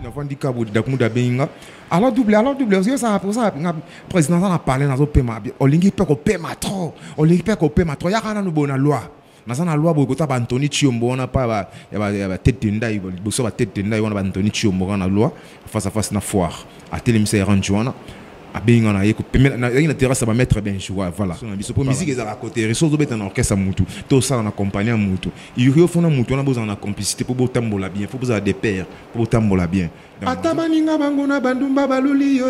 navandika bodakumuda benga alors double ça président ça a parlé dans paiement olingi pe ko paiement trop olingi pe ko paiement trop ya kana no bona loi na loi bokota ba Anthony Chiombo na pa ya tête ndai boso ba tête ndai wana ba Anthony Chiombo na loi face à face na foire a télémisé ranjwana a benga na yeko na terrasse ba mettre ben joie voilà so pour musique ezala côté ressources obeta na orchestre mutu to ça na accompagner mutu il y a fona mutu na besoin na complicité pour botambola bien faut besoin des pairs pour botambola bien atabaninga bango na bandumba baluli yo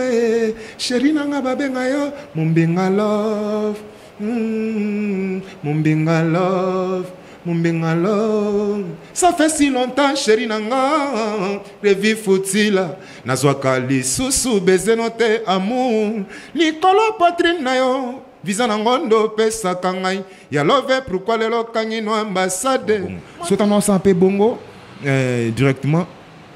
chéri nanga babenga yo mombenga love mombenga love ça fait si longtemps chéri nanga revi futila nazwaka lisusu bezenote amour likolo poitrine na yo visa na ngondo pesaka ngai ya love pourquoi lelo kangino ambassade sotana ça pe bongo directement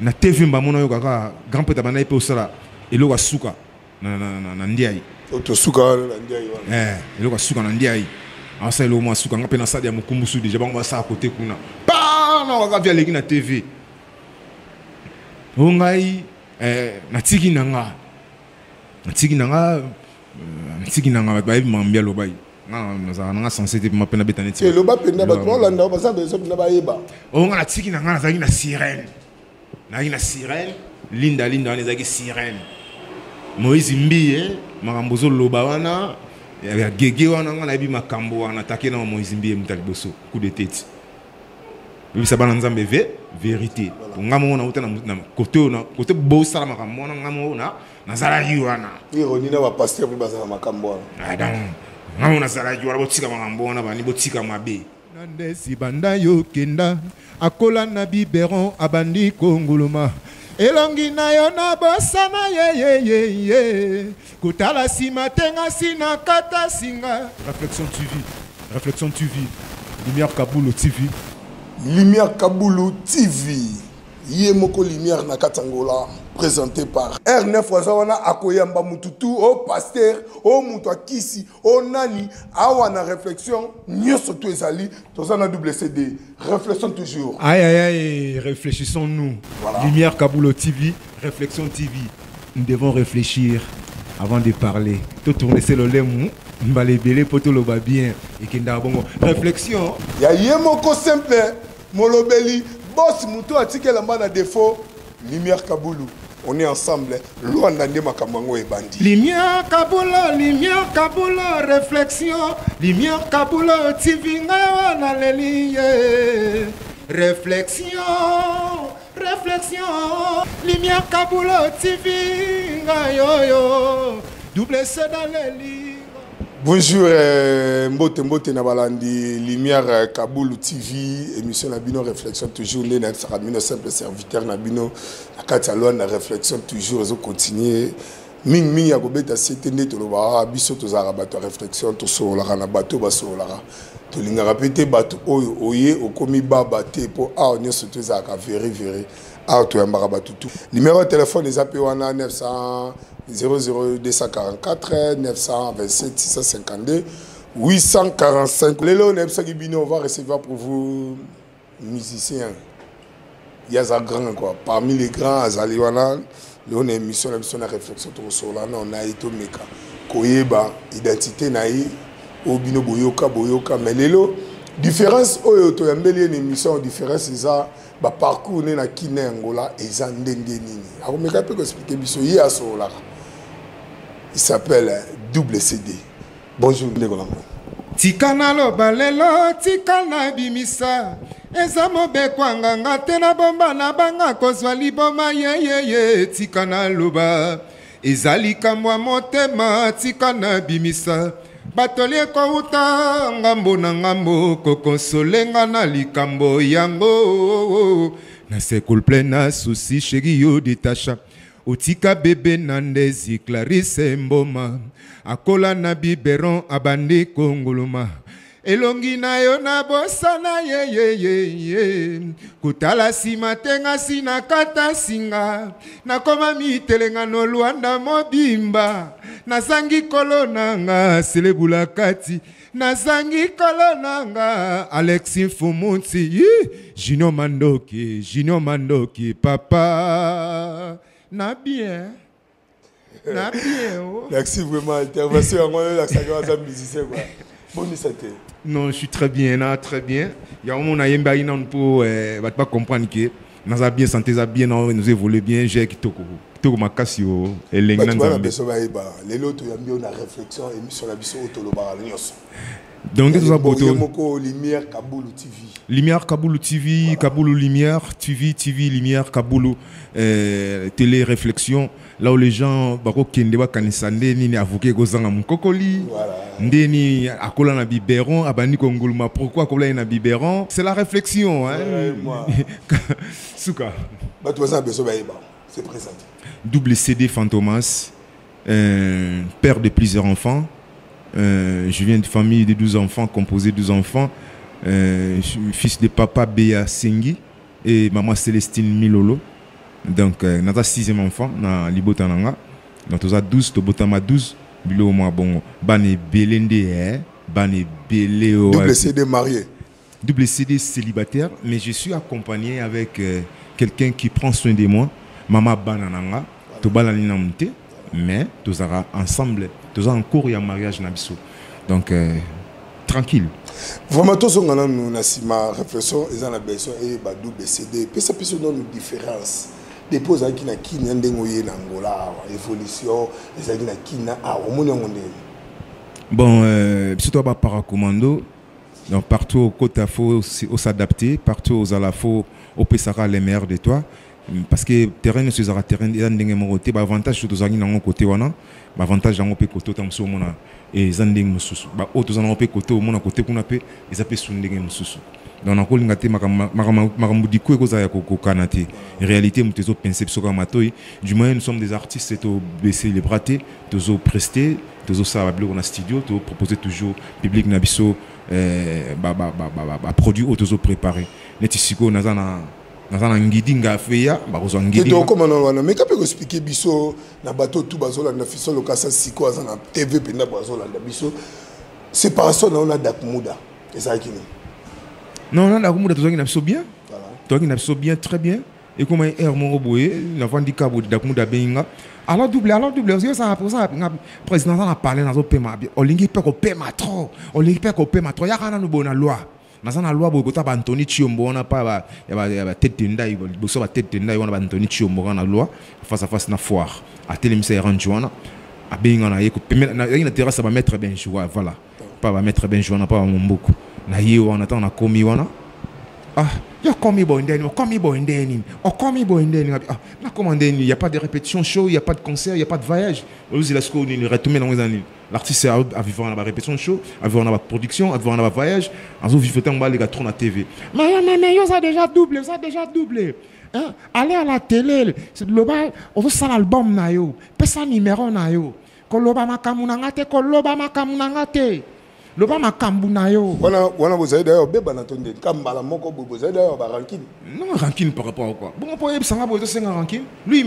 na TV mbamona yo kaka grand peta bana ipe osala eloko suka na ndiai to suka na ndiai wana eloko suka na ndiai asa eloko mo suka ngape na sadi ya mukumbusu déjà bango basa à côté kuna pa na waka via leki na TV ngai natiki nanga ba mambia lo bai nga censé ma pena betane ti lo ba pena ba to landa ba sa beso na ba yeba nga natiki nanga nazaki na sirène linda wana ezaki sirène Moïse Mbie makambozo loba wana ya gege wana nga na yebi makambo wana take na Moïse Mbie mutali boso coup de tête bisa bana nzambe vérité nga mo na utana na côté bosala makambo wana nga mo na zalaki wana ironi na ba pasteur bi bazala makambo wana adam nga mo na zalaki wana botika makambo wana bani botika mabe nande si banda yo kenda akola na biberon abandi konguluma elongi na yo na bosana ye kutala sima tenga sina kata singa réflexion TV Lumière Kaboulou TV Yé moko Lumière na Katangola présenté par R9 Wazawana Akoyamba Mututu au pasteur au Moutoua Kisi au Nani awana réflexion nyoso to ezali to ça na double CD réflexion toujours aïe réfléchissons-nous voilà. Lumière Kaboulou TV Réflexion TV nous devons réfléchir avant de parler to tourner c'est le lemu mbalebele poto loba bien et kenda bongo réflexion ya yé moko simple molobeli boss muto atike lamba na défaut Lumière Kaboulou on est ensemble Luanda nde makamango e bandi Lumière Kaboulou réflexion Lumière Kaboulou TV nga na leli réflexion Lumière Kaboulou TV nga yo double C dans leli. Bonjour, Mbote Nabalandi, Lumière Kaboulou TV, émission Nabino Réflexion toujours, Nabino simple serviteur Nabino, la Catalogne, la réflexion toujours, je continue. Ming ya gobeta setende to loba biso to zara bato réflexion to so la na bato ba so la to linga répéter bato oye okomi baba te po a onyo so to zaka very a to yamba bato tout. Numéro de téléphone les appels wana 900 00244 927 652 845. Lélo Nebsagibino, on va recevoir pour vous musiciens. Il y a un grand quoi. Parmi les grands, Azaliwana, on a une émission de réflexion sur la on a été meka. Koyeba, identité naï, Obino Boyoka, mais Lélo, différence, Oyoto, une émission, différence, c'est ça. Parcours na Kine Angola et Zandendeni. Alors, je vais expliquer ça. Il s'appelle Double CD. Bonjour, Négolango. Tikana lo balelo, tikana bimisa. Ezamo bekwanga ngatena bomba na banga kozwa liboma ye tikana loba. Ezali kamwa motema tikana bimisa. Batolie ko uta ngambo na ngambo kokonsolenga na likambo yango na sekul plena souci chéri yo détacha otika bébé nandezi Clarisse Mboma akola na biberon abandi kongoloma elongi na yo na bosana ye kutala sima tenga sina kata singa nakoma mitelenga no Luanda mobimba nasangi kolonanga selebula kati nasangi kolonanga Alexis Fumunti Junior Mandoki papa na bien. Merci vraiment. Intervention en musicien. Bonne santé. Non, je suis très bien, là, très bien. Il y a un moment où pour pas comprendre que nous avons bien santé, nous évoluons bien. J'ai qui tout ma cassio et l'engagement. Les autres, il y a une réflexion émission la biso autoloba. Donc, nous avons Lumière Kaboulou TV. Lumière Kaboulou TV, voilà. Kaboulou Lumière, TV, Lumière, Kaboulou, télé réflexion. Là où les gens, bako kende wa kanisande ni avocat gozanga mukokoli, ndeni akola na biberon, abani konguluma pourquoi akola na biberon, c'est la réflexion hein. Souka. Ba tu ça beso ba c'est présenté. Double CD Fantomas, père de plusieurs enfants. Je viens de famille de 12 enfants, composé de 12 enfants. Je suis fils de papa Béa Sengi et maman Célestine Milolo. Donc, nous avons 6e enfant, dans Libotananga. Donc, nous avons 12, nous avons 12. Bilo moi bon, Bane Belende, Bane Beleo. Double CD marié. Double CD célibataire, mais je suis accompagné avec quelqu'un qui prend soin de moi. Maman Banananga, tout balani namte, mais nous avons ensemble, nous avons encore un mariage nabiso. Donc, tranquille. Vraiment, tous on a ma réflexion, ils ont besoin et double CD. Puis ça peut se donner une différence. Dépose qui na qui n'endengoye n'angola évolution, les qui na qui na au monde. Bon, surtout par paracommando. Donc partout au côté faut s'adapter, partout aux alafos au pesara les meilleurs de toi. Parce que terrain sur le terrain d'endenge moroté, avantage sur tous les côté wana, avantage dans le côté tam so mona et zandeng mususu. Ba autres en côté côté mona côté kuna pe, ils appellent sundenge mususu. Donc on a colingate makamudiko eko za ya kokanate. En réalité mutezo penser sur kamatoy. Du moins nous sommes des artistes, c'est au baisser les bratés, tozo prester, tozo ça va bloquer dans studio, tozo proposer toujours public nabiso produit tozo préparé. Netisiko nazana nazana ngidinga feya bakozwa ngidinga. Et comment on a mais capé expliquer biso na bateau tout bazola na fiso lokasa siko azana TV penda bazola na biso. Séparation on a dakmuda. Et ça qui non, non, la commune de Tozo bien. Tozo bien, très bien. Et comme un mon roboué, la handicap de Dakmuda Benga. Alors double, ça président a parlé dans le paiement. On lingi pas au paiement trop. On lingi pas au paiement trop. Il y a rien de bon la loi. Dans la loi, beaucoup de Anthony Chiombo, on n'a pas tête tenda, il faut tête tenda, on a Anthony Chiombo dans la loi face à face na foire. À télémisé Ranjuana. À Benga, on a une terrasse à mettre bien joué, voilà. Pas mettre bien joué, on n'a pas beaucoup. Na hiyo wanataka na komi wana ya komi boy ndeni na commandé il y a pas de répétition show, il y a pas de concert, il y a pas de voyage. Aujourd'hui la scope ni retourner dans les années l'artiste a vivre dans la répétition show, a vivre dans la production, a vivre dans la voyage, en zo vivre tant les gars trop na TV. Mais ça déjà doublé hein, aller à la télé le bas on veut ça l'album na yo pesa numéro na yo koloba makamunangate le bas makambuna yo. Wana vous avez d'ailleurs bébé n'attendez kambala moko vous avez d'ailleurs rancune. Non rancune par rapport à quoi? Bon pour sanga boito senga rancune. Lui il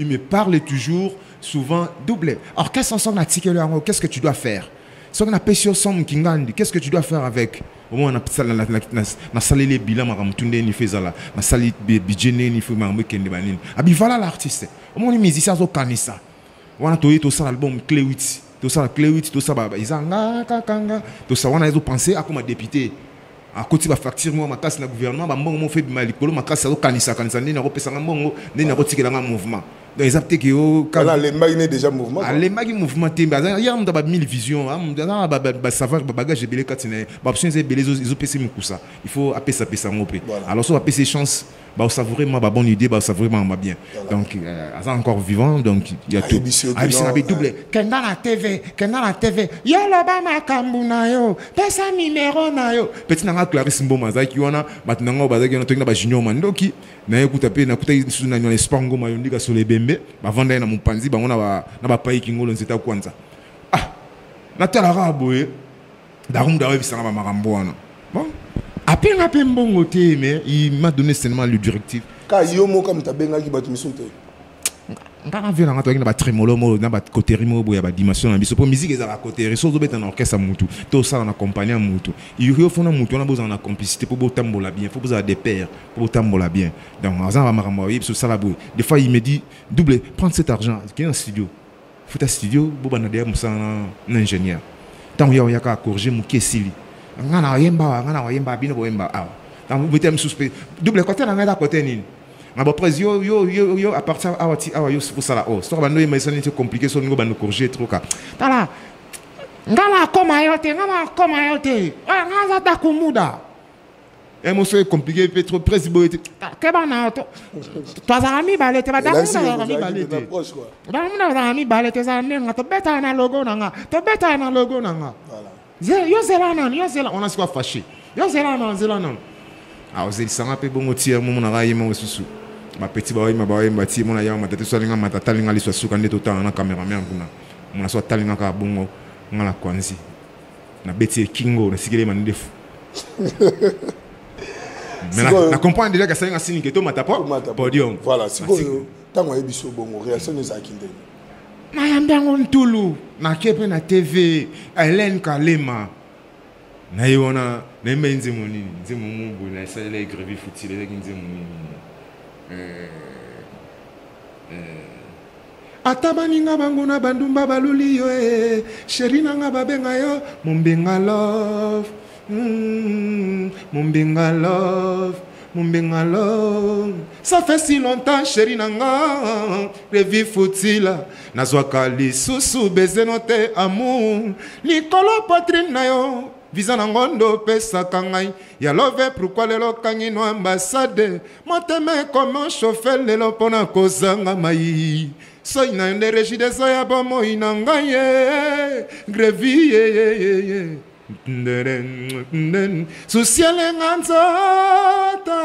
me parle toujours souvent doublé. Alors qu'est-ce qu'on a tiqué là, qu'est-ce que tu dois faire? Si on a payé sur son kingandi, qu'est-ce que tu dois faire avec? Au moins on a salé les bilans maramtunde ni faisala, na sali bidjene ni fait marambe kende banine. Abi voilà l'artiste. Au moins les musiciens au kanisa. Wana toye to ça l'album clé 8. Tout ça, clé 8, tout ça, ils ont tout ça, on a pensé à comme député. À côté de la facture, moi, ma casse, le gouvernement, je fais mal, ma casse, c'est canisa, n'est pas mouvement. Donc, ils ont dit que les mags déjà mouvement. Les mags mouvement, il y a 1000 visions, il y a savoir, bagage, j'ai belé katine, ils ont passé mon coup ça. Il faut appeler ça, alors, si on a passé chance, bah savourer ma bonne idée, bah savourer ma bien. Donc, ils sont encore vivants, donc il y a tout. Ah, ils sont doublé. Quand dans la TV, yo là bas ma kambuna yo, pesa numéro na yo. Petit nanga Clarisse Mboma zaki wana, maintenant bazaki na tokinga ba junior mandoki, na écoute pe na kuta isu na espoir ngoma yo ndika sur les bembe, ba vanda na mupanzi ba ngona ba na ba pai kingolo nzeta kwanza. Ah, na tala raboye. Darum d'ailleurs ça va maramboana. Bon. Après un peu bon côté mais il m'a donné seulement le directif. Quand yomo comme ta benga qui bat mission te. Ngana vient nga toki na ba tremolo mo na ba côté rimo boya ba dimension na biso pour musique ezala côté reso zo beta na orchestre mutu to ça na accompagner mutu il y a fona mutu na besoin na complicité pour botambola bien faut besoin des pairs pour botambola bien donc en ça va marambo yi sur ça la boy des fois il me dit double prends cet argent qui est en studio faut ta studio bo bana derrière musa na ingénieur tant ya ka corriger mu kesili ngana yemba bino boyemba ah tant vous êtes suspect double côté na ngada côté nini mais après yo à partir yo pour ça là oh ça va nous mais c'est compliqué ça nous va nous corriger trop ka tala ngala koma yote ngaza ta kumuda et moi c'est compliqué trop président ke bana to ami balete ba da ami balete da ami balete za nenga to beta na logo nanga voilà yo zela on a quoi fâché yo zela non ah ozeli sanga pe bongo tia mo na rayi mo susu ma petit baoy ma ti mon aya ma tete so linga ma tata linga li so suka ndeto ta na cameraman kuna mon so talinga ka bongo ngala kwanzi na beti kingo na sigele man ndefu mais na comprendre déjà que ça nga sini que to mata podium voilà c'est bon tango ebiso bongo réaction les akinde na yamba ngontulu na kepe na TV Hélène Kalema na yona na menzi monini nzimu mumbu na sala grevi futile le nzimu monini atabaninga bango na bandumba baluli yo chéri nanga babenga yo mombenga love mombenga love ça fait si longtemps chéri nanga revi futila nazwaka lisusu bezenote amour likolo poitrine na yo visa na ngondo pesaka ngai ya love pourquoi lelo kangi no ambassade moteme comment chauffer lelo pona kozanga mai soy na nde régide soya bomo inangaye grevi susiele nganzota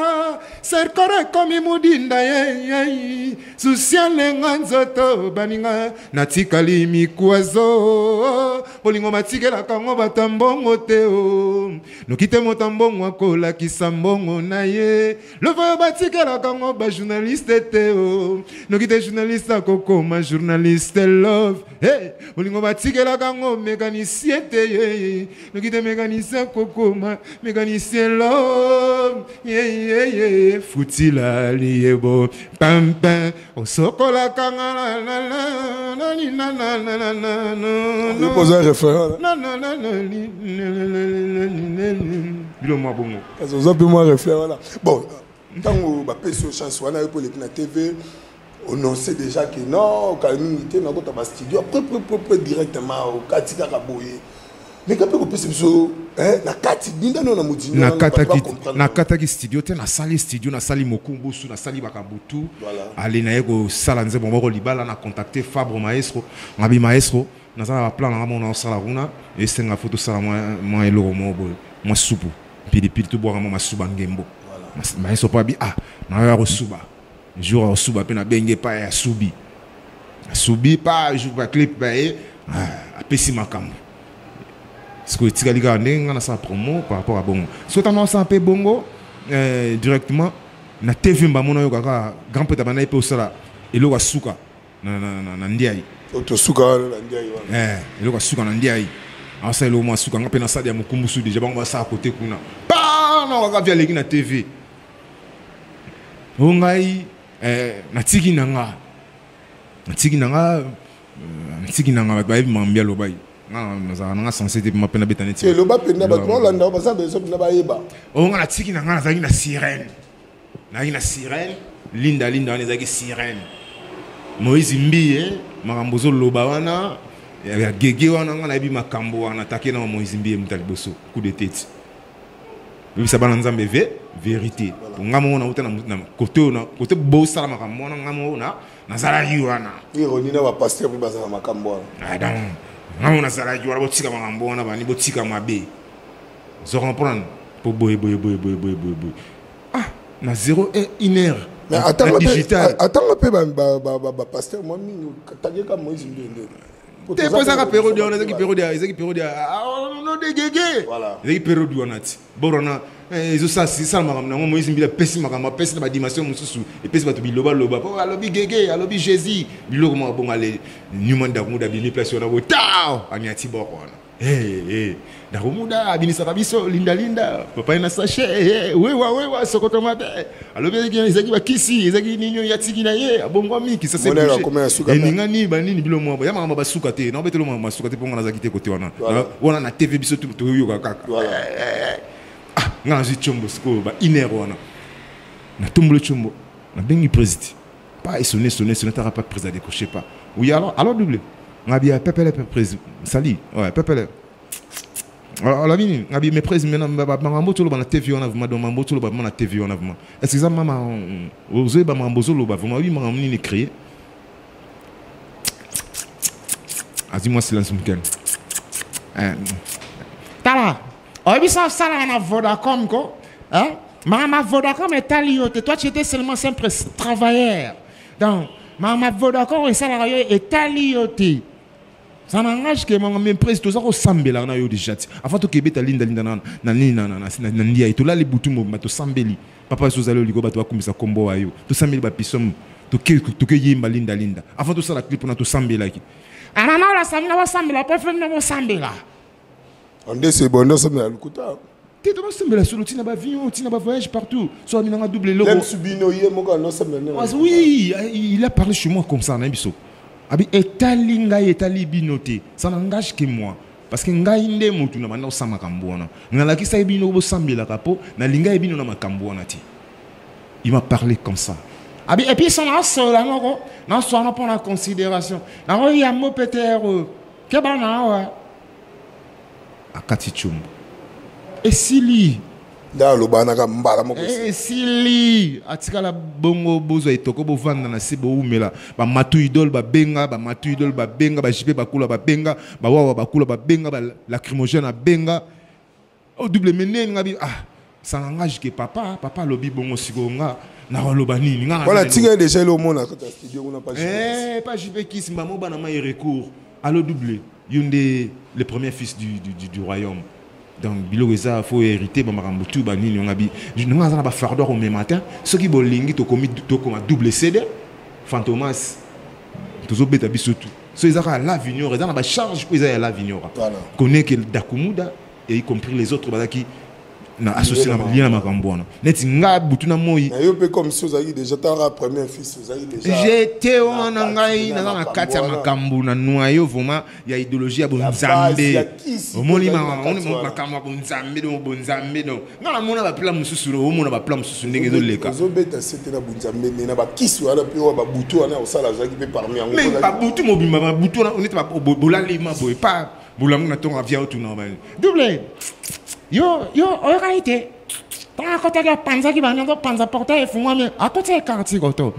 serkore komi mudinda ye susiele nganzoto baninga natikali mikwazo bolingo matikela kango batambongo teo nokite motambongo akola kisambongo na ye lovo batikela kango ba journaliste teo nokite journaliste akokoma journaliste love hey bolingo batikela kango mécanicien te nokite mécanicien kokoma mécanicien love yeah futila liebo pam pam osokola kanga on pose un référent bilo moi bongo parce que vous avez moi référent là bon tango ba peso chance wana pour les na TV on sait déjà que non quand même était dans notre studio après directement au katika kaboye mais quand on peut se na kati dinda no na mudinga na kataki studio te na sali studio na sali mokumbusu na sali bakabutu ali na yeko sala nze bomoko libala na contacter Fabre Maestro ngabi Maestro na sala plan na mona sala runa et senga photo sala moi eloko mo boy moi soupu pili tout boire moi suba ngembo Maestro pa bi ah na ya suba jour suba pe na benge pa ya subi pa jour pa clip pa e apesi makambo. Ce que tu as dit, on a sa promo par rapport à Bongo. Si tu as un peu Bongo, directement, na TV, on a grand peu de banane pour ça. Et là, suka, na ndiaye. Suka, na ndiaye. Et là, suka, na ndiaye. Alors ça, il y a suka, on a ça de mukumbusu déjà, on va ça à côté kuna. Bah, non, on va via les na TV. On a na tiki nanga, ba mambia lobai. Non, censé te m'appeler betane. Et le bas penda ba trois landa ba ça besoin na ba yeba. On a tiki na ngana zaki na sirène. Na sirène, linda on ezaki sirène. Moïse Mbiye, makambozo loba wana, ya gege wana ngana bi makambo wana attaquer na Moïse Mbiye mutaliboso, coup de tête. Oui ça ba nzambe vérité. Pour ngamo na uta na côté bo sala makambo na ngamo na zala yuana. Ironie na ba pasteur bi bazala makambo wana. Ah donc on a salarié, on a botika mambo, on a bani botika mabe. Je comprends pour boy. Ah, na 0 et 1 heure. Mais attends un peu, pasteur moi mi tagé comme Moïse Mbende. T'es pas ça période on a qui période on de gege. Voilà. Les période on a ti. Borona ils ça c'est ça maram na mo ici bila pesi makama pesi na dimension mususu et pesi ba to biloba loba po alobi gege alobi Jésus biloko mo bon aller nyuma nda muda bini place on a bo tao aniati bokona. Eh da muda abinisa kabiso linda papa ina sachet wewa sokoto mabe alobi ezaki ba kisi ezaki ninyo yatiki na ye abongwa miki ça c'est ningani banini bilo mo ya mama basuka te na betelo mama basuka te ponga na zakite kote wana wana na TV biso to yoka kaka nga zi chombo siko ba inero wana na tombolo chombo na bengi président pas sonner t'auras pas président décroché pas oui alors double ngabi pepele président sali ouais pepele alors mini ngabi mes président ba mambo lo ba na TV wana vraiment donc mambo lo ba na TV wana vraiment est-ce que ça maman oser ba mambo lo ba vraiment oui maman ni créer dis-moi silence m'ken tala ça ça na Vodacom ko hein maman Vodacom est alioté toi tu étais seulement simple travailleur donc maman Vodacom et salarié est alioté ça n'engage que mon même président ça ko sambela na yo déjà avant to kebeta linda na ndia et to la les butu mo to sambeli papa so zalo liko ba to akumisa kombo wa yo to sambeli ba pisom to ke yimba linda avant to ça la clip na to sambela ki ana na la sambela wa sambela pas faire na sambela on dit c'est bon, ça me a le coup tard. Tu dois sembler sur le tina ba avion, tina ba voyage partout. Soit il a doublé le. Même subino hier mon gars non ça me. Oui, il a parlé chez moi comme ça na biso. Abi etalinga etalibinote. Ça n'engage que moi parce que ngai nde mutu na bana osama kambona. Ngala ki sa ebino bo sambela kapo na linga ebino na makambona ti. Il m'a parlé comme ça. Abi et puis son asso là non so na prendre en considération. Na ro ya mo peut-être que bana ouais. Akati chumbo esili da lobana ka mbala moko esili atikala bongo bozo etoko bovanda na se bo umela ba matu idole ba benga ba jipe bakula ba benga ba wawa bakula ba benga ba lacrymogène a benga au double mené ngabi ça n'engage que papa lobi bongo sigonga na loba nini nga voilà tinga déjà le monde quand studio on a pas pas jipe ki simba mo bana ma recours allo double yunde le premier fils du royaume. Donc, il faut hériter de Marambutu, Banini, on a dit, nous avons un fardeau au même matin. Ceux qui ont lingué, tu as double CD, Fantomas, tu as bêta bisotu. Ceux qui ont la vignoire, ils ont la charge pour les la vignoire. Connaît que Dakumuda, et y compris les autres qui na associé na lien na Makambwana. Net nga butuna moi. Na yo pe comme si vous avez déjà ta premier fils, vous avez déjà. J'étais on ngai na kati ya makambu na noyo vraiment ya idéologie ya bonzambe. Omoni makambu ya bonzambe do bonzambe do. Na mona ba plan mususu ro mona ba plan mususu ndenge zo leka. Zo beta c'était na bonzambe na ba kisu ala pe wa ba butu ana osala zaki pe parmi yango. Mais ba butu mobimba ba butu na on était ba bolali ma boy pas boulamu na ton avion tout normal. Double. Yo, réalité. T'as à côté de Panza qui va nous Panza porter et fou-moi, mais à côté de quartier, goto.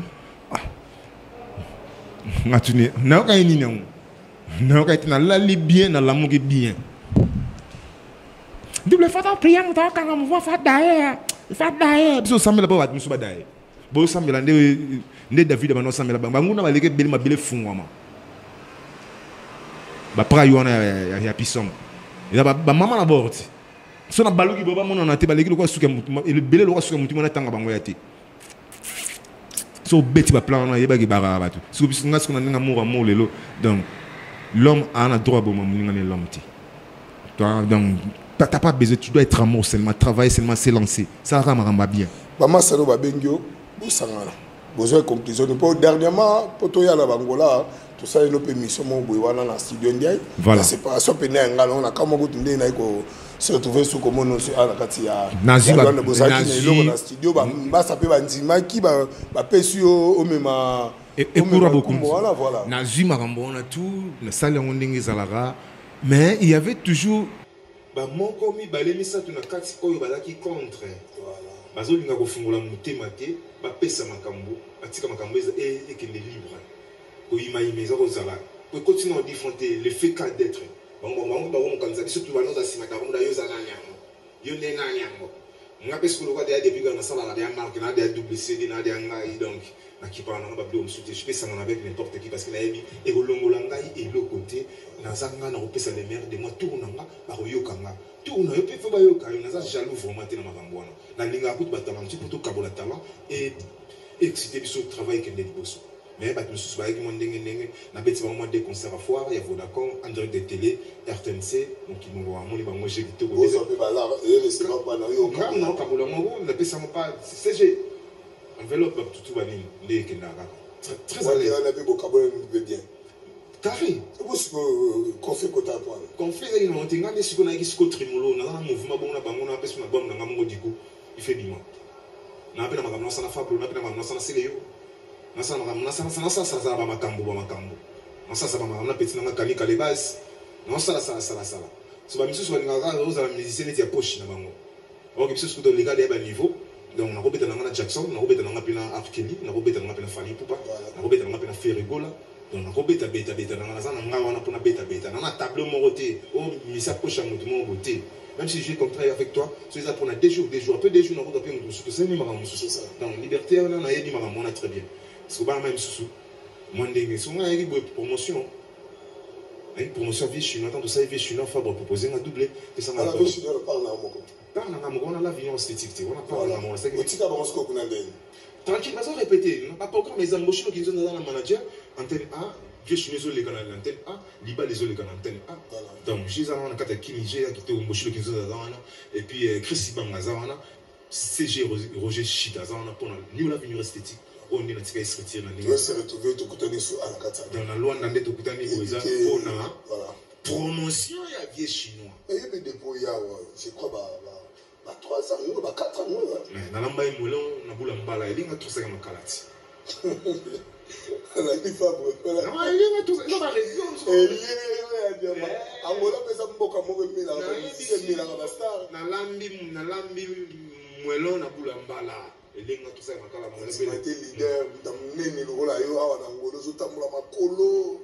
Natune, n'a pas ni non. N'a pas été dans la bien, dans l'amour bien. Double fois prière, nous t'as quand on voit faire d'ailleurs. Faire d'ailleurs. Biso samela ba wat musu ba d'ailleurs. Bo samela nde David ba no samela ba. Nguna ba leke beli ma beli fou-moi. Ba pra yo na ya pisom. Il ba maman na borti. So na baluki boba mona na te baleki lokwa suka mutima le belé lokwa suka mutima na tanga bango yate so beti ba plan na yeba ki bara batu so biso nga siko na nga moura mo lelo donc l'homme a un droit bon moninga ne l'homme ti toi donc t'as pas besoin tu dois être amour seulement travailler seulement se lancer ça rama bien mama salo ba bengio bo sangana besoin conclusion pour dernièrement poto ya la bangola tout ça une permission mo boy wana na studio ndiaye voilà c'est pas so pena ngalo na kama go tunde na iko se retrouver sous comme on sur la kati ya nazi na studio ba ça peut ba ndima ki ba pesu au même et pour beaucoup voilà nazi makambo on a tout na salle ndenge zalara mais il y avait toujours ba moko mi balemi sa tu na kati oyo balaki contre voilà bazolinga ko fungola mutema te ba pesa makambo atika makambo et que les libre oui mais ça rozala pour continuer à défendre le fait d'être bon on kanza surtout ba noza sima ta bonda yo zana nyango yo nena nyango nga pesi ko loka de depuis na sala de marque na de double CD na de ngai donc na kipa na ba blom souté je peux ça avec n'importe qui parce que na yebi e ko longola ngai et le côté na zanga na opesa les mères de moi tourna nga ba yoka nga tourna yo pe fa ba yoka yo na za jaloux vraiment te na makambo wana na linga kutu batala petit poto kabola talent et exciter biso travail que ndeli boso mais ba tous ba ki mondenge ndenge na beti ba mo des concerts à foire il y a Vodacom en direct de télé RTNC donc ils m'ont amoni ba mo j'ai dit ko ça peut ba là et c'est pas na yo non kabola mo na pesa mo pas CG enveloppe tout ba ni ndeke na ka très à l'aise on a vu beaucoup kabola nous bien carré parce que conflit côté toi conflit il non tinga de siko na ki siko trimolo na mouvement bon na bango na pesa na bom na ngamgo diku il fait bima na pena makambo na sana fablo na pena makambo na sana seleyo na sana makambo na sana sana ba makambo na sana ba makambo na petit na kani kale base na sana so ba misu so nga ga oza musicien ya poche na bango o ki biso ko liga de ba niveau donc na robeta na Jackson na robeta na pena Arkeli na robeta na pena Fanny Poupa na robeta na pena Ferrigola donc na robeta beta na sana nga wana pona beta na tableau moroté o misa poche mo mo boté. Même si j'ai contrat avec toi, c'est ça pour des jours, après des jours, on a pas c'est donc liberté, on a dit on a très bien. C'est pas même sous. Moi, on a une promotion. Une promotion vie chinoise, tant de ça, vie chinoise, Fabre proposer un doublé. Et ça, on a la vie chinoise, on a la vie esthétique, on a pas la c'est tranquille, mais ça répéter. Pas encore mes embauches qui sont dans la manager, antenne A. Je suis les canaux de l'antenne A, Liba les autres canaux de l'antenne A. Donc, j'ai un cas qui est qui était au Mochilo qui et puis Chris Bangazana, CG Roger Chitazana pour la venue esthétique. On est dans le esthétique. On s'est retrouvé tout coutonné sur Alakata. Dans la loi, on a tout coutonné pour la promotion et à vieux chinois. Et il y a des dépôts, je crois, 3 ans, 4 ans. Dans l'ambaye moulin, on a boule en bala, il y a tout ça comme un calati. On a dit Fabre. Non, il y a tout ça. Non, la région. Angola pesa mboka moko mila c'est mila na star na lambi mwelo na bulambala elenga tout ça makala mwelo c'est été leader ndamnene lokola yo awa na Angola zo tamula makolo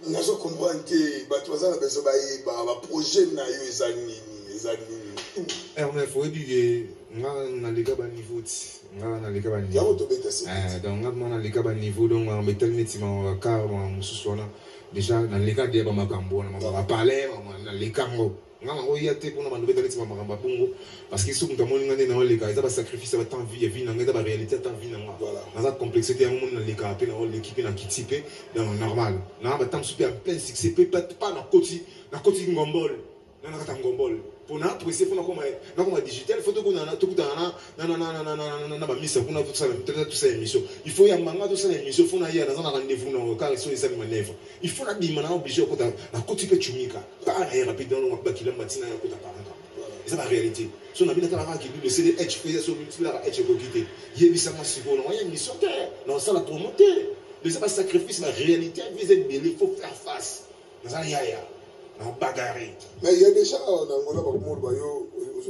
nazo comprendre que bato bazana beso ba projet na yo ezanini mais faut dire na liga ba niveau na liga ba niveau donc na liga ba niveau donc on metel netima car mususona déjà na liga de ba makambo na ba parler na liga ngo ngana o yate kuna bandu betale netima makambo bongo parce que soki mtamoni ngane na liga ça ba sacrifice ba temps vie na ngada ba réalité temps vie na nga na za complexité ya monde na liga pe na l'équipe na kitipe donc normal na ba temps super plein succès peut-être pas na koti ngombol na kata ngombol pour na presser pour na comme digital photo qu'on a tout dans na ba mise pour na tout ça émission il faut y a manga tout ça émission faut na y a dans un rendez-vous na car ils sont les manœuvres il faut na bima na obligé ko na koti ke chumika pas rapide dans ba kila matina ya kota par c'est la réalité so na bina kala ki le CD H fait so multiplayer H ko quitter yebisa ma siko na ya émission non ça la promoter mais c'est pas sacrifice la réalité il faut faire face dans un yaya bagarre. Mais il y a déjà en Angola, on a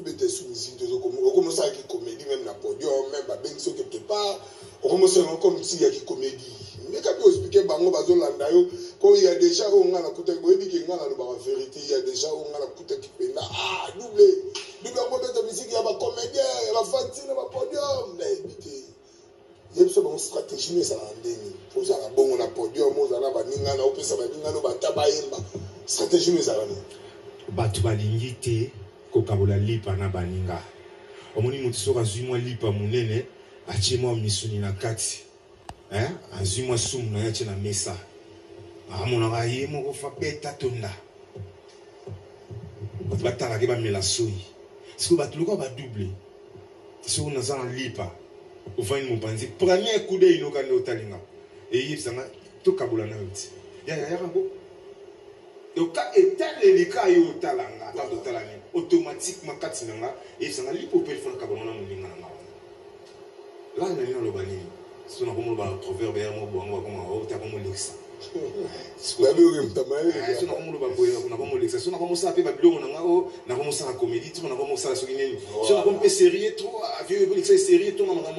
des soumissions, on commence à une comédie, même la podium, même à Benso quelque part, on commence à comme s'il y a une comédie. Mais quand on explique Bango Bazolanda, quand il y a déjà on a la coûte, la vérité, il y a déjà on a la coûte qui fait doublé. Doublé, on met de musique, il y a ma comédien, il y a ma fantine, il y a ma podium. Il y a une stratégie, mais ça a un déni. Pour ça, on a podium, on a la baninga, on a la tabaïmba. Stratégie nous avons. Batu balingi te kokabola lipa na baninga. Omoni mutu soka zui lipa munene atie mwa misuni na kati. Azui mwa sumu na yache na mesa. Amona ga ye moko fa beta tonda. Batu batala ke ba mela soi. Siko batu loko ba double. Siko na zana lipa. Ufani mubanzi premier coup d'œil no kande otalinga. Et yipsanga to kabola na uti. Ya rango. Donc, étant les cas talanga, automatiquement, et ça n'a pas fait un cabana. Là, on a le bani. Si on a comme le proverbe, on a comme l'exa. Si on a comme l'exa, si on a commencé à faire Babylone, on a commencé à comédie, on a commencé à souligner. Si on a commencé à série, trop, vieux, l'exa série, tout le monde a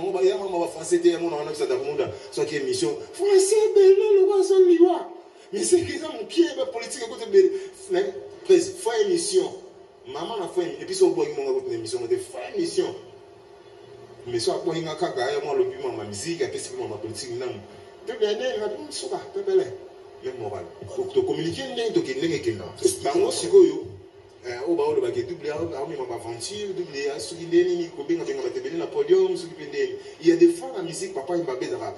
français, on a ça dans le monde, soit qui émission. Français, ben non, le roi, son liwa. Mais c'est qu'ils ont mon pied politique à côté de faut émission. Maman a fait et puis son boy mon émission de fin émission. Mais soit pour une caca moi le but ma musique et puis c'est ma politique non. Tu bien né la tout ça pas belle. Même moral. Pour te communiquer n'est to kinenge kena. Bango sikoyo. O ba o le ba ke double a mi ma aventure double a su ndeni ni ko benga benga batebele na podium su kipendeni. Il y a des fois la musique papa il m'a bédara.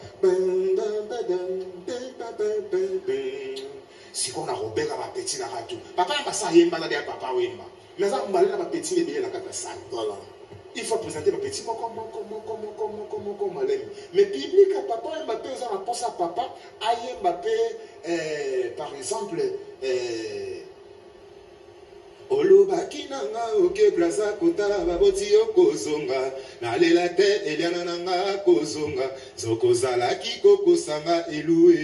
Si on a Robert à ma petite la ratou. Papa il passe à yemba na dia papa wemba. Mais ça on va la petite les la kata salle. Voilà. Il faut présenter ma petite comme mais public à papa Mbappé aux en pense à papa aïe Mbappé par exemple Olobaki nanga oke plaza kotala baboti okozonga nalela te eliana nanga kozonga zokozalaki kokosanga eluwe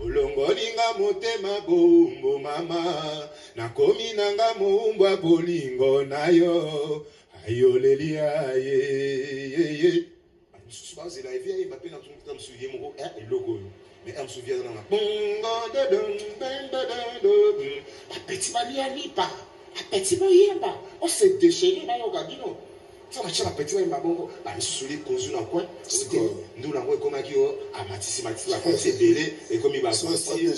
olongolinga motema bombo mama nakomi nanga moumbwa bolingo nayo ayolelia ye je la vieille m'a peine en me souviens mon et logo mais elle me souvient dans la petit mali pas petit mali pas on s'est déchaîné dans le gabino ça m'a tiré petit mali bongo bah je suis conçu dans coin c'était nous l'envoie comme à qui à matisi la conseil belé et comme il va sortir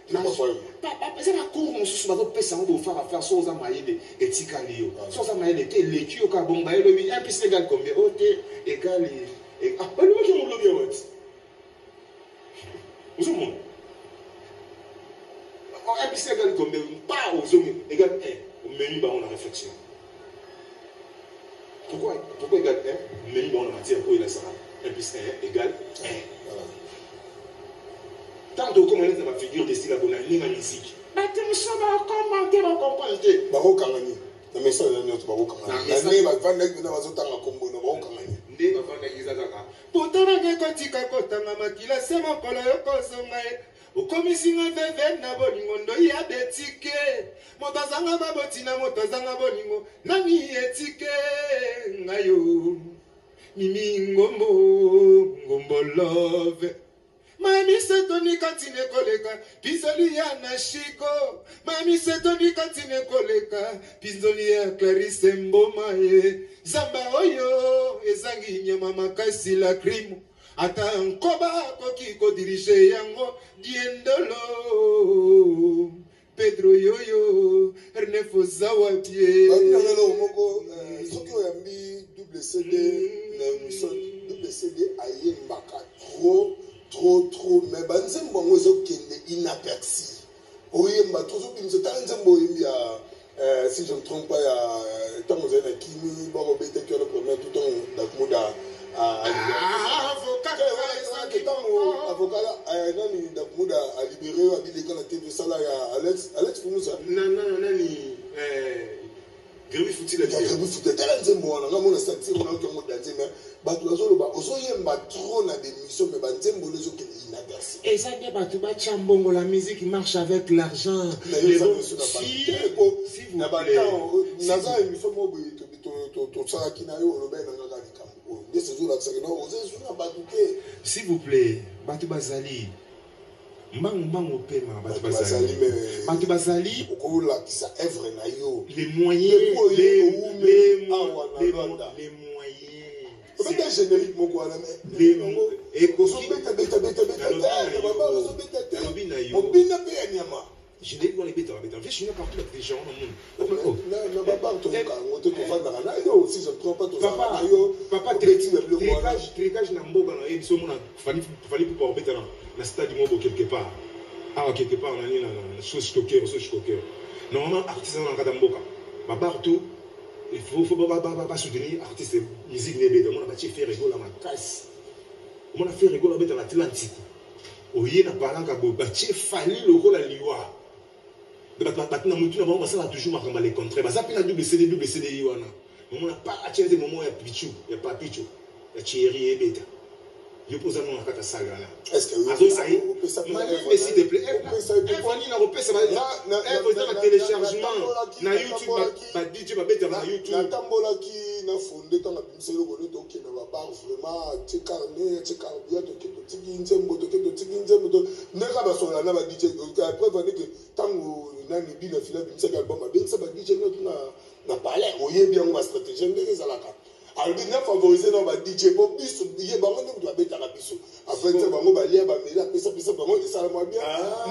c'est la cour mon sous ma pesa on va faire chose à maïde et tikalio chose à maïde que l'écu au kabomba et le 1 plus égal combien ok égal et ah pas le qui on le bien ouais vous monde un plus égal combien pas aux hommes égal 1 au menu bah on a réflexion pourquoi égal 1 menu bah on a matière pour il a ça 1 plus 1 égal 1 voilà. Tant de commentaires dans ma figure de style abonné ma musique. Mais tu me sens pas commenter, ma comprendre. Baro Kamani. Le message de notre Baro Kamani. La nez va vendre avec nous dans un combo de Baro Kamani. Nez va vendre avec Isaac. Pourtant, on a dit que quand on a makila, c'est mon collègue Kosongaï. Au commissaire de Ven, na bolingo, il y a des tickets. Motazanga babotina, motazanga bolingo, nami etiquet. Ngayo. Mimi ngombo, ngombo love. Mami setoni kantine koleka, pizoli ya nashiko. Mami setoni kantine koleka, pizoli ya Clarisse Mboma ye. Zamba oyo, ezangi nyama makasi la krimu. Ata nkoba koki ko dirige yango, diendolo. Pedro Yoyo, Ernefo Zawapie. Bagnalo moko, sokyo yambi double CD, double CD ayembaka trop mais banzem bongo zo kende inaperçu oyemba toujours bin se tanzem boyembi ya si je ne me trompe pas ya tango zena kimi bongo bete que le premier tout temps d'akmuda avocat nani d'akmuda a libéré a dit les gars la tête de ça là ya Alex Fumusa non nani Grémy Fouti la Grémy Fouti tellement nzembo wana ngamona satire na ko modanze mais bato bazoloba ozoyemba trop na démission mais banzembo lezo ke inaperçu et ça dit bato ba chambongo la musique marche avec l'argent les bons si vous naza émission mo boy to sala kinayo oloba na ngaka likambo de ces jours là ça non ozo na baduke s'il vous plaît bato bazali Mbango pema Batu Bazali ça œuvre na yo les moyens les peut-être générique moko wana les et koso beta mobina pe anyama je n'ai pas les bêtes je suis partout avec des gens non papa on te confondre na yo si je ne trompe pas to papa papa tricage na mboka na yebiso mona fali pour bêta na stade du Mobo quelque part. Ah, quelque part, on a une chose stockée. Normalement, artiste dans le Mboka. Partout, il faut pas soutenir artiste musique nébé. On a fait rigolo à ma casse. On a fait rigolo à l'Atlantique. Au yé n'a pas l'angle, bâti fallu le rôle à l'iwa. De maintenant, on va toujours marquer les contraires. Ça fait la double CD, on n'a pas attiré des moments, il y a Pichou, il y a pas Pichou, il y a Thierry et Beta. Je pose un nom à Kata Sagana. Est-ce que vous s'il te plaît, un téléchargement na YouTube, DJ Babeta na YouTube. Na fondé dans la bimselo bono to ki na ba vraiment tsekarne tsekarbia to ki to tsinze mboto ki to tsinze mboto neka ba so na ba DJ après venir que tango na ni bi na fila bimselo album ba bimselo ba DJ na parler oye bien ma stratégie ndenge zalaka alors bien favoriser dans ba DJ bo biso biye ba ngone doit beta na biso après ça ba ngo ba lia ba mela pesa ba ngo ça moi bien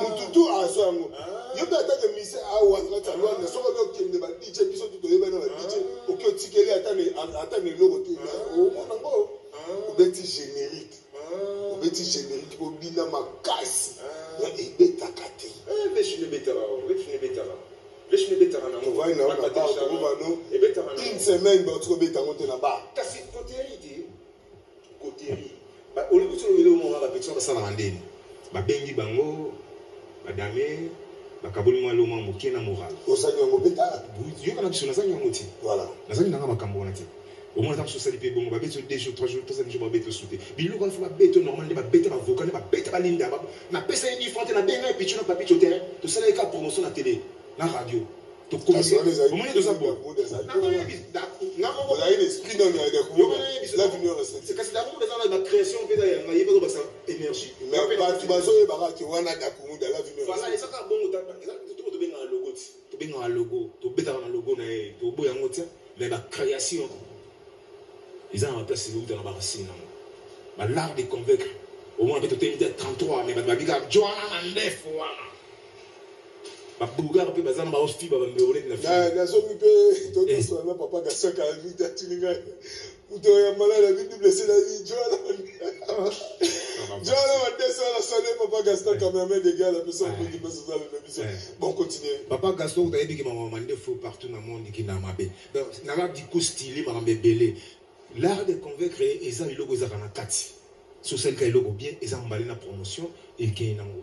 mututu a so ngo yo ba ta que mise a wa na talwa na so ko kende ba DJ biso to yeba na ba DJ o tikeli atane logo te o mona ngo obeti générique o bina makasi ya ebeta kate veshine betara na on va na ba ko ba no une semaine ba to beta ngote na ba kasi koteri ba oli ko tolo mo ba petso ba sana mandeni ba bengi bango madame bakaboli mwa lo mwa moke na moral osanya ngo beta yo kana biso nazanya ngoti voilà nazanya nanga makambo na te au moins dans société pe bongo ba beto 2 jours 3 jours to ça ba beto souté bilo ko fa beto normal de ba beto ba vocal ba beto ba linda ba na pesa ni fonte na benga et puis tu na papier au terrain to ça ka promotion na télé na radio to communiquer au moins de ça bon na ko la esprit dans la venir c'est parce que d'abord dans la création fait d'ailleurs na yeba ba ça énergie mais pas tu bazo e ba ki wana da kumu da la venir voilà et ça ka bongo ta to benga logo to benga logo to beta na logo na to boya ngoti mais la création ils ont en place où dans la racine bah l'art de convaincre au moins peut-être 33 mais bah biga Joanna Mandef wana bah bougar pe bazana ba hosti ba mbele na fille na zo mi pe to so na papa Gaston ka vi ta tininga uto ya mala la vie blessé la vie Joanna Mandef ça la sonné papa Gaston quand même des gars la personne qui peut se faire le émission bon continuer papa Gaston tu as dit que maman Mandef partout dans le monde qui na mabe donc na la di ko stylé ma mbele l'art de convaincre ils ont eu logo za kana kati so celle qui logo bien ils ont emballé la promotion et qui nango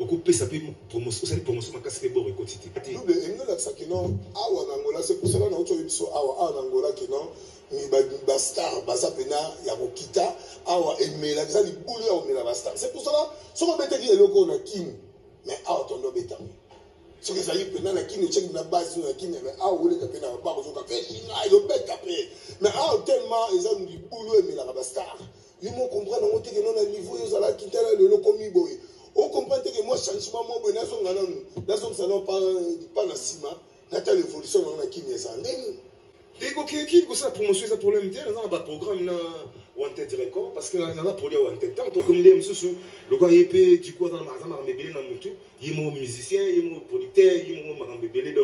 occupé ça peut promotion ça promotion makasi pe bo rekotiti double engola ça qui non awa nangola c'est pour cela na auto biso awa nangola qui non ni ba star ba sapena ya kokita awa emela ça li boule ya omela ba star c'est pour cela so ko bete ki logo na kim mais awa tondo beta ce que ça y est pendant la kine check na base na kine mais ah ou les capena ba ko ka fait ina yo beta pe mais ah tellement ils ont du boulot mais la star ils m'ont comprendre on que non à niveau ils ala kitala le komi boy on comprend que moi changement mo bon na son salon pas na sima na ta l'évolution na kine ça ndeni deko qui ko ça promotion ça problème bien dans ba programme na Wanted Record parce que na na produit Wanted tant comme les mususu le gars yep du coup dans ma mebele na mutu yimo musicien yimo producteur yimo mebele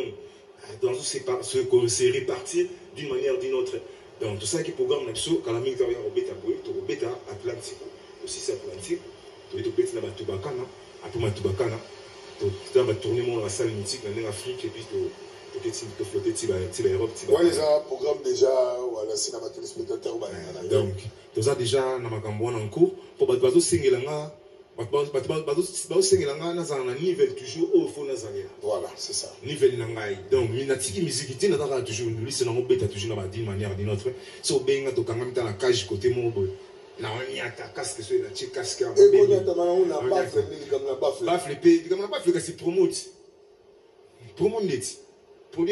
donc c'est réparti d'une manière ou d'une autre donc tout ça qui programme na biso kala mingi ya robeta boy to robeta Atlantique aussi c'est Atlantique to to petit na ba tubakana apo ma tubakana to dans ba tourner mon la salle mythique dans l'Afrique et puis to flotter tiba Europe tiba ouais les programme déjà voilà cinéma téléspectateur donc tout ça déjà na makambo en cours pour bazo singelanga bazo singelanga na za na niveau toujours au fond na zalia voilà c'est ça niveau na ngai donc minatiki musique ti na ta toujours lui c'est na ngobeta toujours na ba d'une manière d'une autre so benga to kanga mita na cage côté mo boy na on ata casque so na chi casque en et on ata mana on a pas fait comme na pas fait pas flipper comme na pas flipper c'est promote net pour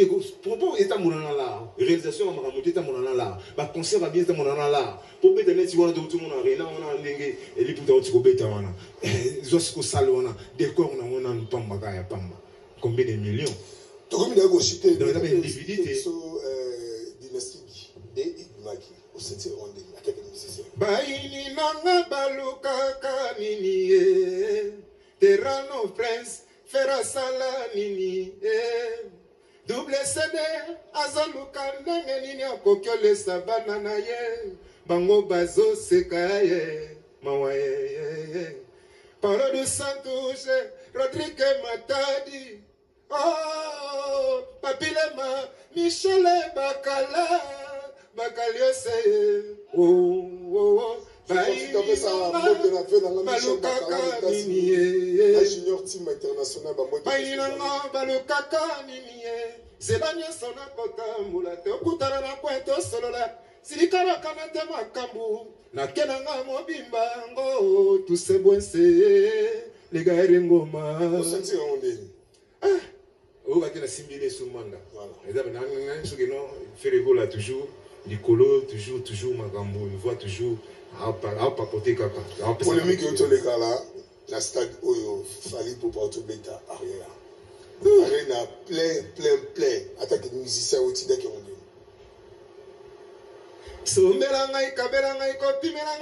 état monana là réalisation ma monter état monana là ba concert va bien état monana là pour beta net si on a tout monde arena on a ndenge et li puta otiko beta wana zosko salona décor na on a pamba kaya pamba combien de millions to comme il cité dans la divinité so dynastique et Maki au 7e ronde avec les musiciens baini nanga baluka kanini terrano prince fera sala nini double CD azaluka ndenge nini akokiolesa bana na ye bango bazo seka ye mawa ye Paulo dos Santos Rodrigue Matadi oh Papilema Michele Bakaliose oh junior team international balukaka nini zela nyonso na kotambola tokutana na kwe tosolola silikalaka na te makambu nakenanga mobimba ngo tusebwense legaere ngoma okaki na simbile sumanga soki no feregola toujours likolo toujours makambo une voix toujours apapote kaka polémique otolekala na stade oyo fali popa otobeta arrière na plein attaque musicien otidaki onde sombela ngai kabela ngai kopimela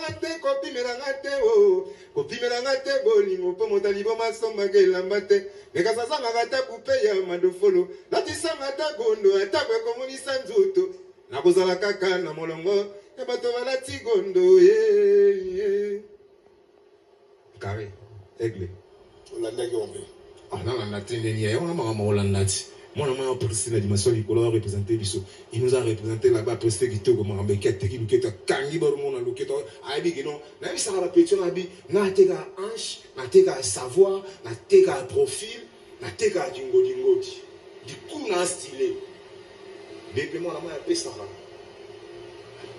ngai te bolingo mpo motali bomasomaka elamba te ekasasangaka ta kupe ya madofolo latisanga ta gondo atako ekomonisa nzoto nakozala kaka na molongo ya bato balati gondo kare aigle olandaki ombe nalanda te ndeni yaye wana makambo olanda ti mwana mwana président la dimension likolo a représenté biso il nous a représenté là-bas président kitoko makambo ekateki luketo akangi barumona luketo ayebi kino nayebisaka bapetio na bi nateka hanche nateka savoir nateka profil nateka dingodingodi diku na style depuis mwana mwana apesaka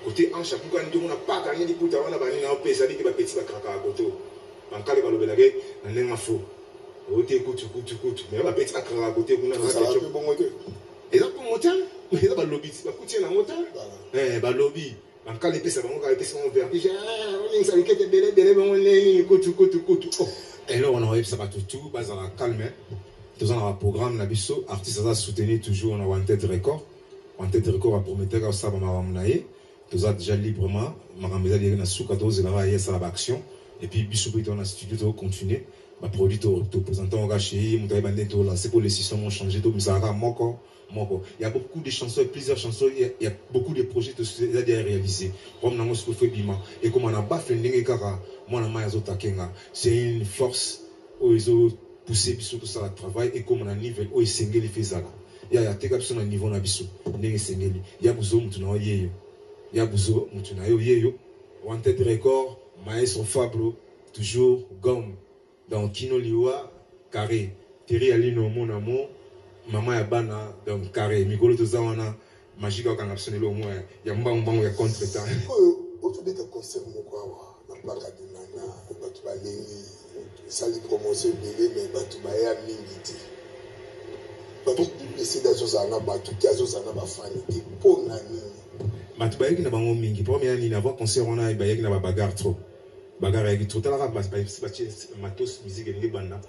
côté hanche akukani tomona pakangi liputa wana banini aopesa liki bapeti bakrakaka koto bankale balobelake na ndenge afo ote kutu mais ba petit akara côté kuna na ça peut bon moteur et donc moteur mais ça ba lobby ba kutia na moteur ba lobby en cas les pesa bango ka pesa on perd déjà on ça likete bele bon ne kutu et là on a ça pas tout bas en calme tous on a un programme na biso artiste ça soutenir toujours on a Wanted Record a prometteur ça ba mamnaye tous a déjà librement makameza dire na suka to zela ya ça action et puis biso dans la studio to continuer ma produit to présentant au gâché mon taille bandé to lancer pour les systèmes ont changé to misaka moko il y a beaucoup de chansons plusieurs chansons il y a beaucoup de projets déjà réalisés comme dans ce que fait bima et comme on a pas fait ndenge kaka moi na mayazo takenga c'est une force où ils ont poussé biso tout ça le travail et comme on a niveau où ils sengeli fezala il y a teka biso na niveau na biso ndenge sengeli il y a buzo mutu na yeyo il y a buzo mutu na yeyo Wanted Record maestro Fablo toujours gomme dans Kino Liwa carré Terry Alino mon amour maman ya bana donc carré mikolo tozawana magique au kangapsone lo mo ya mbangbango ya contre temps autre des concerts moko awa na plaka de nana batu ba lengi sali promotion belé mais batu ba ya mingi ti batu publicité d'azo zana batu kazo zana ba fani ti pona ni batu ba yeki na bango mingi première ni na voir concert on a ba yeki na ba bagarre trop bagarre yeki trop tala ba matos musique ngi banda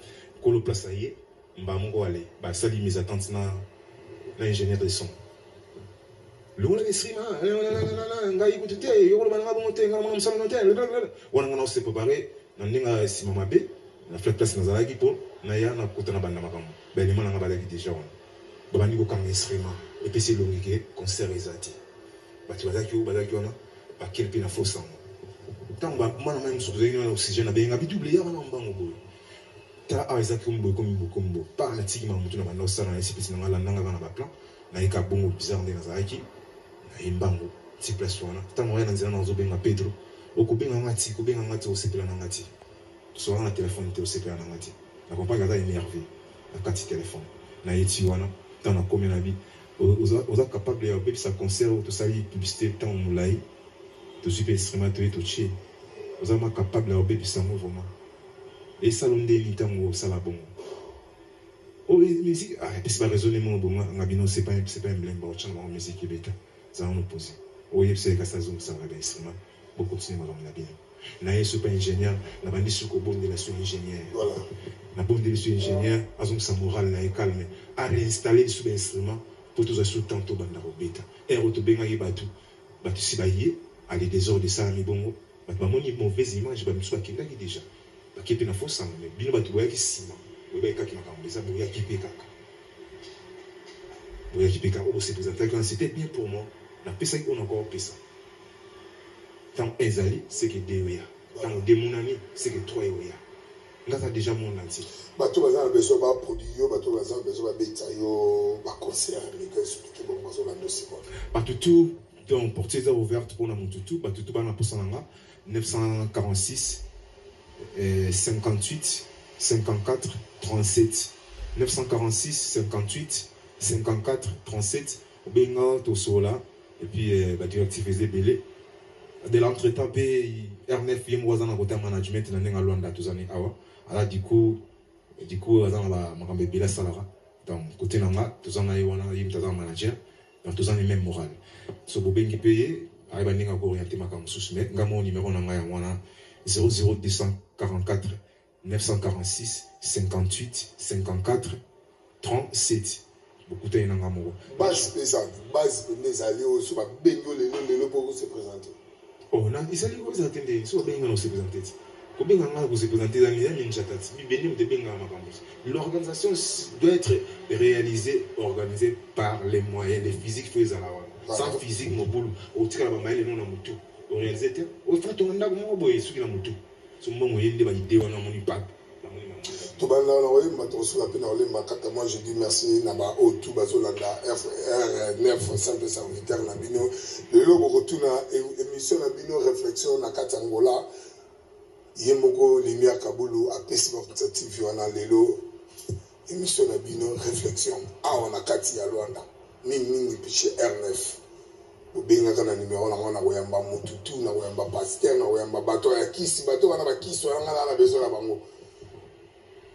kolo place aye mbamongo wale ba sali mes attentes na ingénieur de son le wala esrima ngai kutute yoko bana ngabo mote ngamo msana note wana ngana se préparer na ndinga sima mabe na flat place na zalaki po na ya na kutana banda makambo bele mana ngaba laki déjà wana babandi ko kanga esrima et puis c'est longike concert ezati batu bazaki wana ba kelpi na fosa tant ba mana même sur zeni oxygène abenga bidouble ya wana mbango boy ta azaki kombo par la tiki mamutu na banda sana na espèce na ngala nanga bana ba plan na eka bongo bizarre ndena zalaki na imbango ti place wana tant moya na nzela na zobenga Pedro okubenga ngati osepela na ngati so na téléphone te osepela na ngati na compagnie za énervé na kati téléphone na yeti wana tant na komé na bi oza capable ya bebisa concert ou to sali publicité tant mulai to super instrument to chi oza ma capable ya bebisa mouvement et salon de litango sala bongo oh musique c'est pas raisonnement bongo ngabino c'est pas un blème ba chana ma musique beta ça on opposé oh yepse ka ça zoom ça va instrument beaucoup de ma la bien na yesu pas ingénieur na bandi suko bon de la son ingénieur voilà na bon de la ingénieur azum sa moral na calme à réinstaller sous instrument pour tous sous tanto banda robeta et rotobenga yibatu batu sibaye à les désordres de ça mi bongo batu ba moni mauvaise image ba mswa kinda déjà bakepe na fosa mais bino batu boyaki sima boyaka ki makambo eza boyaki peka o se présenter quand c'était bien pour moi na pesa on encore pesa tant ezali c'est que deya tant demonani c'est que toi yoya ngata déjà mon entier batu bazana beso ba produit yo batu bazana beso ba beta yo ba concert les gars expliquer bon mazo la dossier quoi batu tout donc portier ouverte pour na mututu batu tout bana posananga 946 58 54 37 946 58 54 37 benga to sola Et puis, bah, directif faisait belé. De l'entretemps, R9 est voisin dans côté management, dans les Luanda, tous années. Alors, du coup, voisin là, ma cambe belé salara. Donc, côté nanga, tous années, on a eu un manager, dans tous années même moral. So, bobé qui paye, arrive à n'enga orienté ma cambe sous-met, ngamo numéro nanga yamwana 00244 946 58 54 37. Beaucoup de gens ont base pesante, base des alliés au sous bengo le pour se présenter. Oh non, ils allaient vous attendre, soit bengo se présenter. Combien de vous se présenter dans les années chatat, mi benim de benga makambos. L'organisation doit être réalisée, organisée par les moyens, les physiques faut la sans physique mon boulot. Au tir la maille non na mutu. Au réalisateur, au fait on a mo boy sur la mutu. So mo yende ba idée on a mon impact. Moi je dis merci Naba Otu Bazolanda R9 simple serviteur Nabino. Le logo retourne à émission Nabino réflexion na Katangola. Yemoko Lumière Kaboulou a Pessimer TV on a lelo émission Nabino réflexion. Ah on a Kati à Luanda. Mimi piché R9. Obenga kana numéro na mwana weyamba mututu na weyamba pasteur na weyamba bato ya kisi bato bana ba kisi wana na besoin na bango.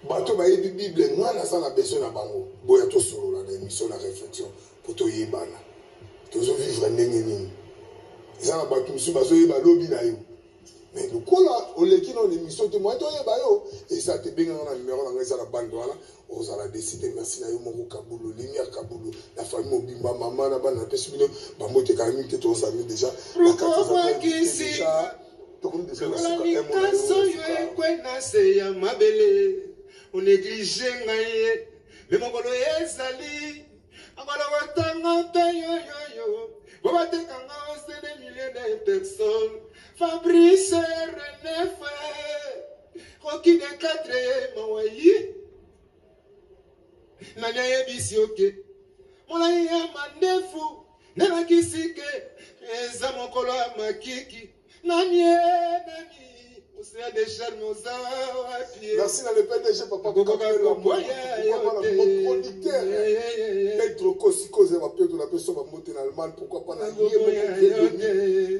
Bato ba yebi Bible ngwana sana besoin na bango boya to solo la émission na réflexion pour to yebana to vivre ndenge nini ezana bato musu bazo yeba lobi na yo mais le kola on le qui dans l'émission to moi to yeba yo et ça te benga na numéro na ngeza la bande wana ozala décider merci na yo moko Kaboulou Lumière Kaboulou la famille Mobimba maman na bana pesibino ba moté quand même te to sami déjà la carte déjà to comme déjà la mabele on néglige ngaye le mongolo ezali angolo watanga pe yo bobate kanga c'est des milliers de personnes Fabrice René Rocky de 4 mawayi nanya yebisioke mola ya mandefu nena kisike eza mokolo ya makiki nani merci dans le PDG papa pour le producteur Pedro Kosikoze va peut la personne va monter en Allemagne pourquoi pas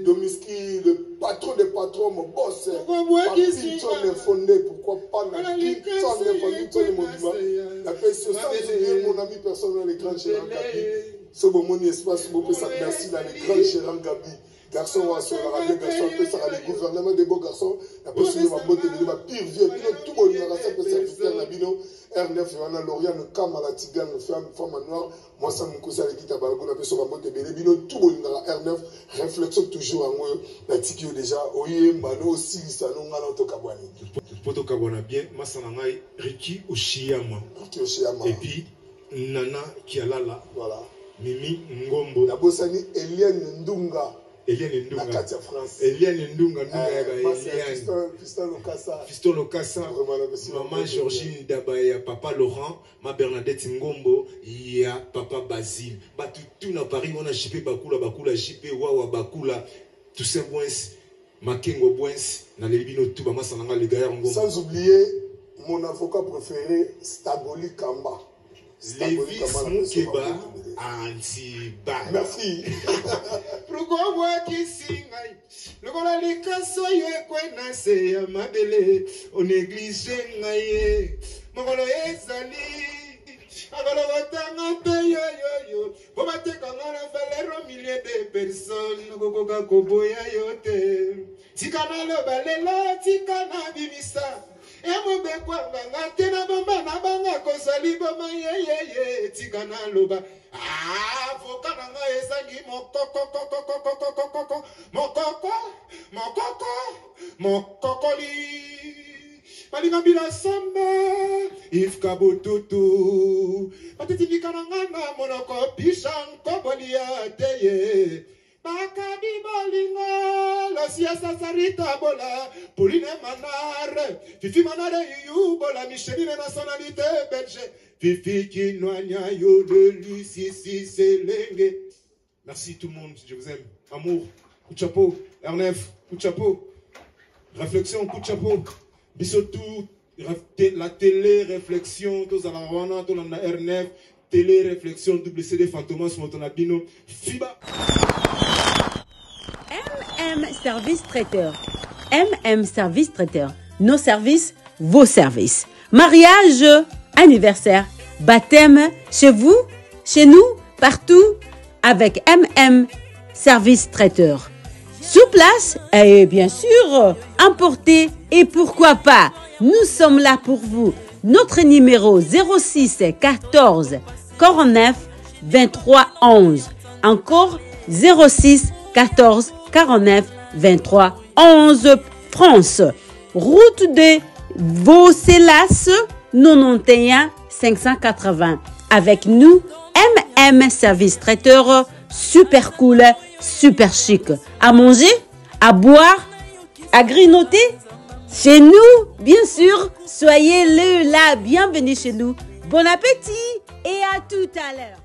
Domiski le patron des patrons mon boss Pinton fondé pourquoi pas na Pinton la personne sans mon ami personnel les grands gérants Gabi ce bon mon espace beaucoup ça merci dans les grands gérants Gabi garçon sur la radio garçon peut ça les gouvernements des beaux garçons la personne va monter de la pire vieux tout le monde ça peut servir na bino R9 on a Loriane Kamala Tigane femme noire moi ça me cause avec kita balgo la personne va monter de bino tout le monde dans R9 réflexion toujours en moi la tikio déjà oye mbano aussi ça non ngala to kabwani poto kabwana bien masana ngai Ricky Oshiyama et puis Nana Kialala voilà Mimi Ngombo la bossani Eliane Ndunga Eliane Ndunga la Katia France Eliane Ndunga Fiston Lokassa maman Georgine Dabaya papa Laurent ma Bernadette Ngombo ya papa Basile batutu na Paris on a JP bakula JP wawa bakula tout ça Bouens Makengo Bouens na lebino tout ba masananga les gars Ngombo sans oublier mon avocat préféré Staboli Kamba Lévis Moukeba Antiba. Merci. Pourquoi moi qui signe le voilà les cassos yé kwena se ya mabele on néglige ngaye mongolo ezali agolo watanga pe yo bomate kangana valero milliers de personnes gogoga koboya yote tikana lo balela tikana bimisa emo be kwanga tena bomba na banga kozali boma ye tikana loba vokana nga ezangi mokokoli balinga bila samba ifka bututu batitivikana nga na monoko bishan kobolia teye bakabi balinga losia sasarita bola Pauline Manare Fifi Manare yu bola Micheline nationalité belge Fifi Kinoanya yo de Lucie Selenge. Merci tout le monde, je vous aime. Amour, coup de chapeau. R9, coup de chapeau. Réflexion, coup de chapeau. Bisous tout, la télé, réflexion, tous à la Rwanda, tous à la R9. télé réflexion WCD Fantomas Motonabino FIBA. Service traiteur. Service traiteur. Nos services, vos services. Mariage, anniversaire, baptême, chez vous, chez nous, partout, avec Service traiteur. Sur place, et bien sûr, emporté, et pourquoi pas, nous sommes là pour vous. Notre numéro 06 14 49 23 11. Encore 06 14 49 23 11 France. Route de Vaucelas 91 580. Avec nous, Service traiteur, super cool, super chic. À manger, à boire, à grignoter. Chez nous, bien sûr, soyez là, bienvenue chez nous. Bon appétit et à tout à l'heure.